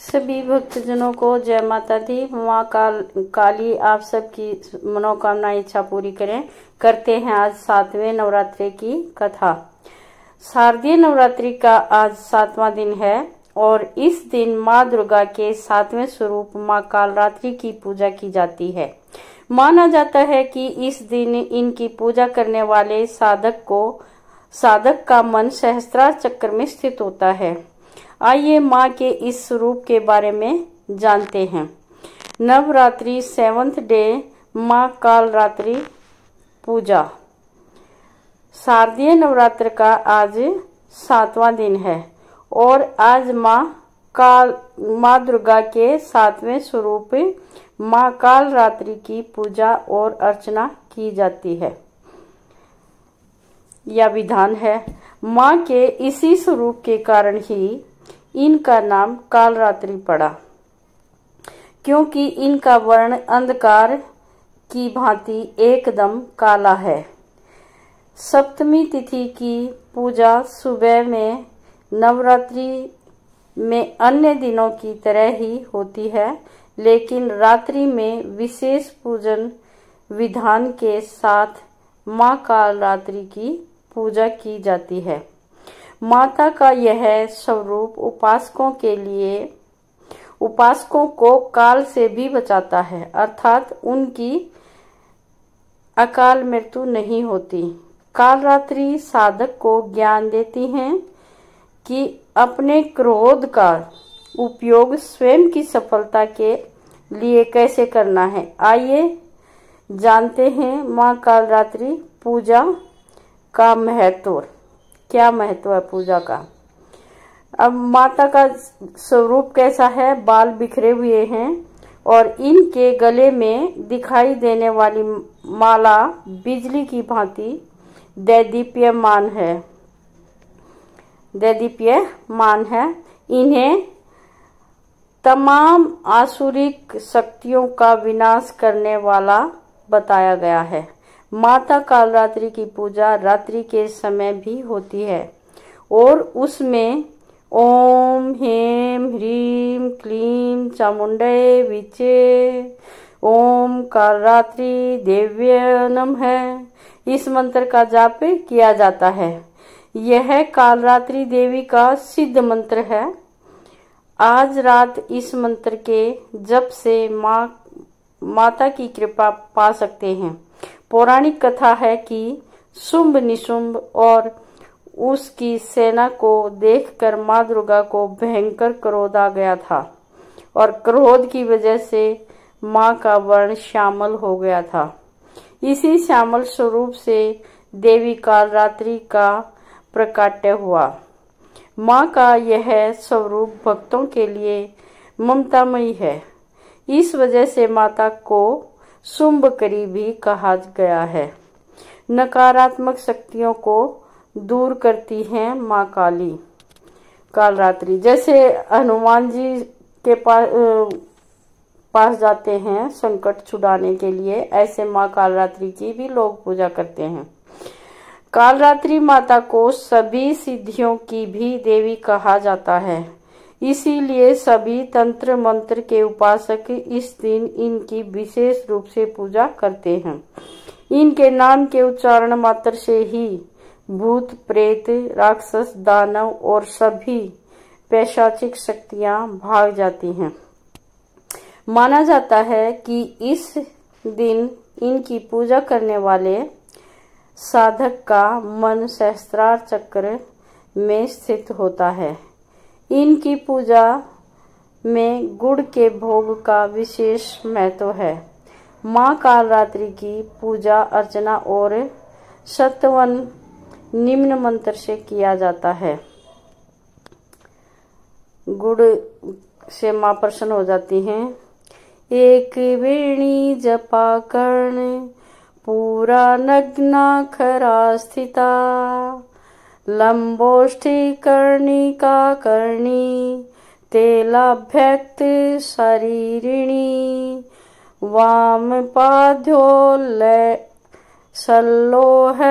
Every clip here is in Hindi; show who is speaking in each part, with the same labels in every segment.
Speaker 1: सभी भक्तजनों को जय माता दी। माँ काली आप सबकी मनोकामना इच्छा पूरी करते हैं। आज 7वें नवरात्रि की कथा। शारदीय नवरात्रि का आज 7वां दिन है और इस दिन माँ दुर्गा के 7वें स्वरूप माँ कालरात्रि की पूजा की जाती है। माना जाता है कि इस दिन इनकी पूजा करने वाले साधक का मन सहस्त्रार चक्र में स्थित होता है। आइए माँ के इस स्वरूप के बारे में जानते हैं। नवरात्रि 7th डे माँ कालरात्रि पूजा। शारदीय नवरात्र का आज 7वां दिन है और आज माँ दुर्गा के 7वें स्वरूप माँ कालरात्रि की पूजा और अर्चना की जाती है या विधान है। माँ के इसी स्वरूप के कारण ही इनका नाम कालरात्रि पड़ा, क्योंकि इनका वर्ण अंधकार की भांति एकदम काला है। सप्तमी तिथि की पूजा सुबह में नवरात्रि में अन्य दिनों की तरह ही होती है, लेकिन रात्रि में विशेष पूजन विधान के साथ माँ कालरात्रि की पूजा की जाती है। माता का यह स्वरूप उपासकों को काल से भी बचाता है, अर्थात उनकी अकाल मृत्यु नहीं होती। कालरात्रि साधक को ज्ञान देती हैं कि अपने क्रोध का उपयोग स्वयं की सफलता के लिए कैसे करना है। आइए जानते हैं माँ कालरात्रि पूजा का महत्व। क्या महत्व है पूजा का। अब माता का स्वरूप कैसा है। बाल बिखरे हुए हैं और इनके गले में दिखाई देने वाली माला बिजली की भांति दैदीप्यमान है। इन्हें तमाम आसुरिक शक्तियों का विनाश करने वाला बताया गया है। माता कालरात्रि की पूजा रात्रि के समय भी होती है और उसमें ओम ह्रीं ह्रीं क्लीं चामुंडे विचे ओम कालरात्रि देव्य नमः इस मंत्र का जाप किया जाता है। यह कालरात्रि देवी का सिद्ध मंत्र है। आज रात इस मंत्र के जप से माता की कृपा पा सकते हैं। पौराणिक कथा है कि शुंभ निशुंभ और उसकी सेना को देखकर माँ दुर्गा को भयंकर क्रोध आ गया था और क्रोध की वजह से माँ का वर्ण श्यामल हो गया था। इसी श्यामल स्वरूप से देवी कालरात्रि का प्रकाट्य हुआ। माँ का यह स्वरूप भक्तों के लिए ममतामयी है। इस वजह से माता को शुंभकरी भी कहा गया है। नकारात्मक शक्तियों को दूर करती हैं माँ कालरात्रि। जैसे हनुमान जी के पास जाते हैं संकट छुड़ाने के लिए, ऐसे माँ कालरात्रि की भी लोग पूजा करते हैं। कालरात्रि माता को सभी सिद्धियों की भी देवी कहा जाता है। इसीलिए सभी तंत्र मंत्र के उपासक इस दिन इनकी विशेष रूप से पूजा करते हैं। इनके नाम के उच्चारण मात्र से ही भूत प्रेत राक्षस दानव और सभी पैशाचिक शक्तियां भाग जाती हैं। माना जाता है कि इस दिन इनकी पूजा करने वाले साधक का मन सहस्त्रार चक्र में स्थित होता है। इनकी पूजा में गुड़ के भोग का विशेष महत्व है। माँ कालरात्रि की पूजा अर्चना और सत्वन निम्न मंत्र से किया जाता है। गुड़ से माँ प्रसन्न हो जाती हैं। एक वेणी जपा कर्ण पूरा नग्ना खरा स्थिता लंबोष्ठी कर्णिका कर्णी तेलाभ्यक्त शरीरिणी वाम पाद्यो सल्लोह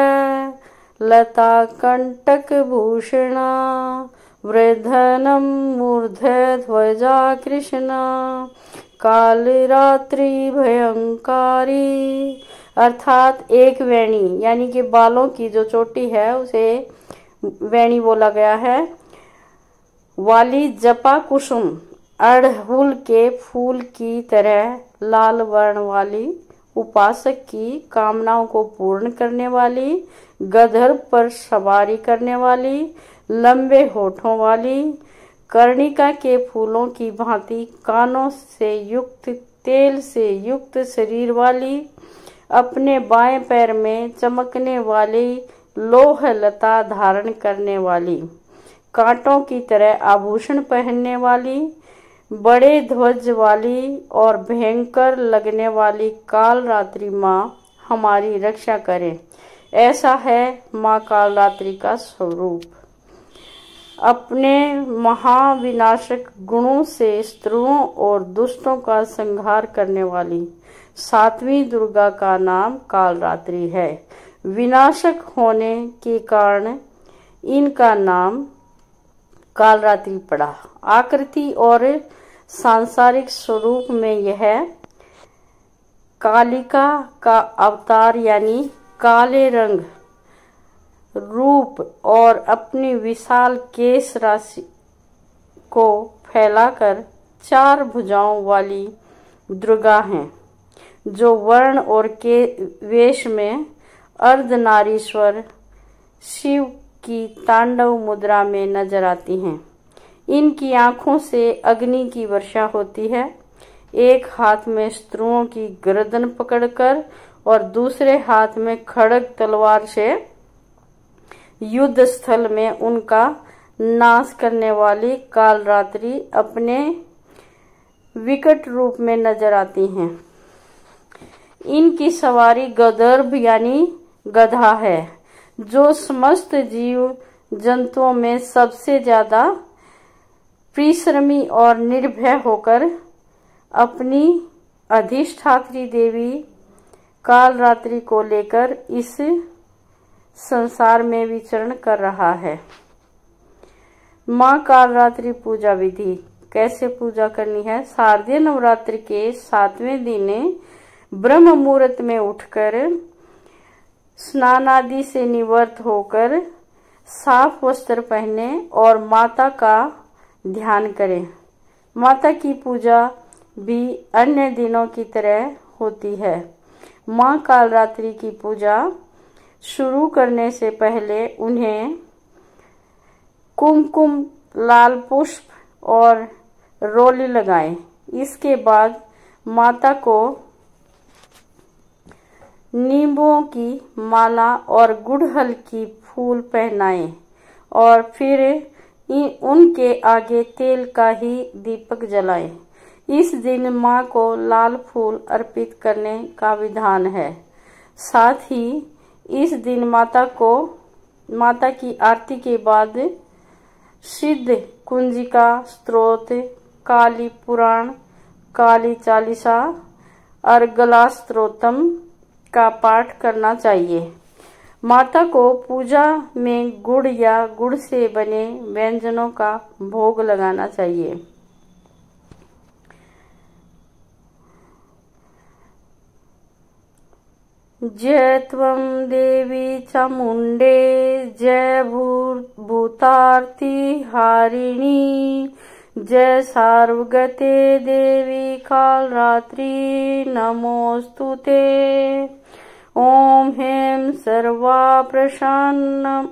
Speaker 1: लता कंटक भूषणा वृधनम मूर्धध्वजा कृष्णा काल रात्रि भयंकारी। अर्थात एक वेणी यानी कि बालों की जो चोटी है उसे वेणी बोला गया है, वाली जपा कुसुम अड़हुल के फूल की तरह लाल वर्ण वाली, उपासक की कामनाओं को पूर्ण करने वाली, गधर पर सवारी करने वाली, लंबे होठों वाली, कर्णिका के फूलों की भांति कानों से युक्त, तेल से युक्त शरीर वाली, अपने बाएं पैर में चमकने वाली लोह लता धारण करने वाली, कांटों की तरह आभूषण पहनने वाली, बड़े ध्वज वाली और भयंकर लगने वाली काल रात्रि माँ हमारी रक्षा करे। ऐसा है माँ काल रात्रि का स्वरूप। अपने महाविनाशक गुणों से शत्रुओं और दुष्टों का संहार करने वाली सातवीं दुर्गा का नाम काल रात्रि है। विनाशक होने के कारण इनका नाम काल रात्रि पड़ा। आकृति और सांसारिक स्वरूप में यह कालिका का अवतार यानी काले रंग रूप और अपनी विशाल केश राशि को फैलाकर 4 भुजाओं वाली दुर्गा हैं, जो वर्ण और के वेश में अर्धनारीश्वर शिव की तांडव मुद्रा में नजर आती हैं। इनकी आंखों से अग्नि की वर्षा होती है। एक हाथ में शत्रुओं की गर्दन पकड़कर और दूसरे हाथ में खड़ग तलवार से युद्ध स्थल में उनका नाश करने वाली काल रात्रि अपने विकट रूप में नजर आती हैं। इनकी सवारी गदर्भ यानी गधा है, जो समस्त जीव जंतुओं में सबसे ज्यादा परिश्रमी और निर्भय होकर अपनी अधिष्ठात्री देवी काल रात्रि को लेकर इस संसार में विचरण कर रहा है। माँ काल रात्रि पूजा विधि कैसे पूजा करनी है? शारदीय नवरात्र के 7वें दिन ब्रह्म मुहूर्त में उठकर स्नान आदि से निवृत्त होकर साफ वस्त्र पहने और माता का ध्यान करें। माता की पूजा भी अन्य दिनों की तरह होती है। माँ काल रात्रि की पूजा शुरू करने से पहले उन्हें कुमकुम, लाल पुष्प और रोली लगाएं। इसके बाद माता को नींबुओं की माला और गुड़हल की फूल पहनाएं और फिर उनके आगे तेल का ही दीपक जलाएं। इस दिन माँ को लाल फूल अर्पित करने का विधान है। साथ ही इस दिन माता की आरती के बाद सिद्ध कुंजिका स्तोत्र, काली पुराण, काली चालीसा, अर्गला स्तोत्रम का पाठ करना चाहिए। माता को पूजा में गुड़ या गुड़ से बने व्यंजनों का भोग लगाना चाहिए। जय त्वं देवी चामुंडे जय भूतार्ति हारिणी जय सार्वगते देवी काल रात्रि नमोस्तुते। ओम हेम सर्वा प्रसन्नमन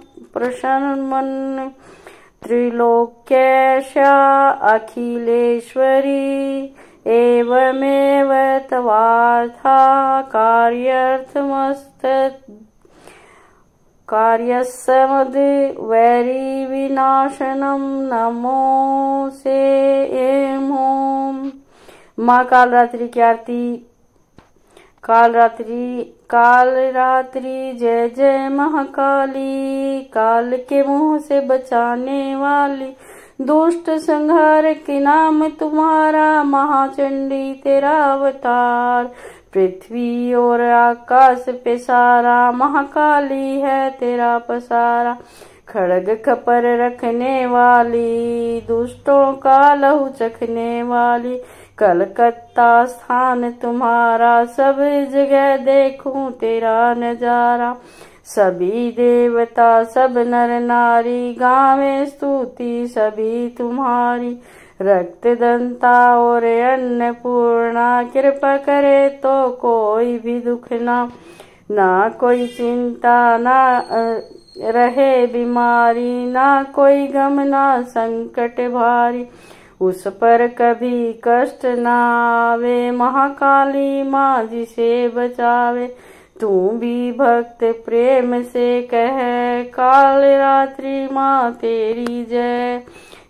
Speaker 1: त्रिलोक्येशा अखिलेश्वरी एवमेव तवार्था कार्यसमद वैरी विनाशनम नमोसे एम ओम। माँ काल रात्रि की आरती। काल रात्रि जय जय महाकाली, काल के मुंह से बचाने वाली, दुष्ट संहार के नाम तुम्हारा, महाचंडी तेरा अवतार, पृथ्वी और आकाश पे सारा, महाकाली है तेरा पसारा। खड्ग खपर रखने वाली, दुष्टों का लहू चखने वाली, कलकत्ता स्थान तुम्हारा, सब जगह देखूं तेरा नजारा। सभी देवता सब नर नारी, गावे स्तुति सभी तुम्हारी। रक्त दंता और अन्नपूर्णा, कृपा करे तो कोई भी दुख ना कोई चिंता ना रहे बीमारी, ना कोई गम ना संकट भारी। उस पर कभी कष्ट ना आवे, महाकाली माँ जिसे बचावे। तू भी भक्त प्रेम से कह, काल रात्रि माँ तेरी जय।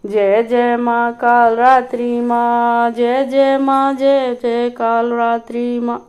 Speaker 1: जय जय माँ काल रात्रि माँ, जय जय माँ, जय जय काल रात्रि माँ।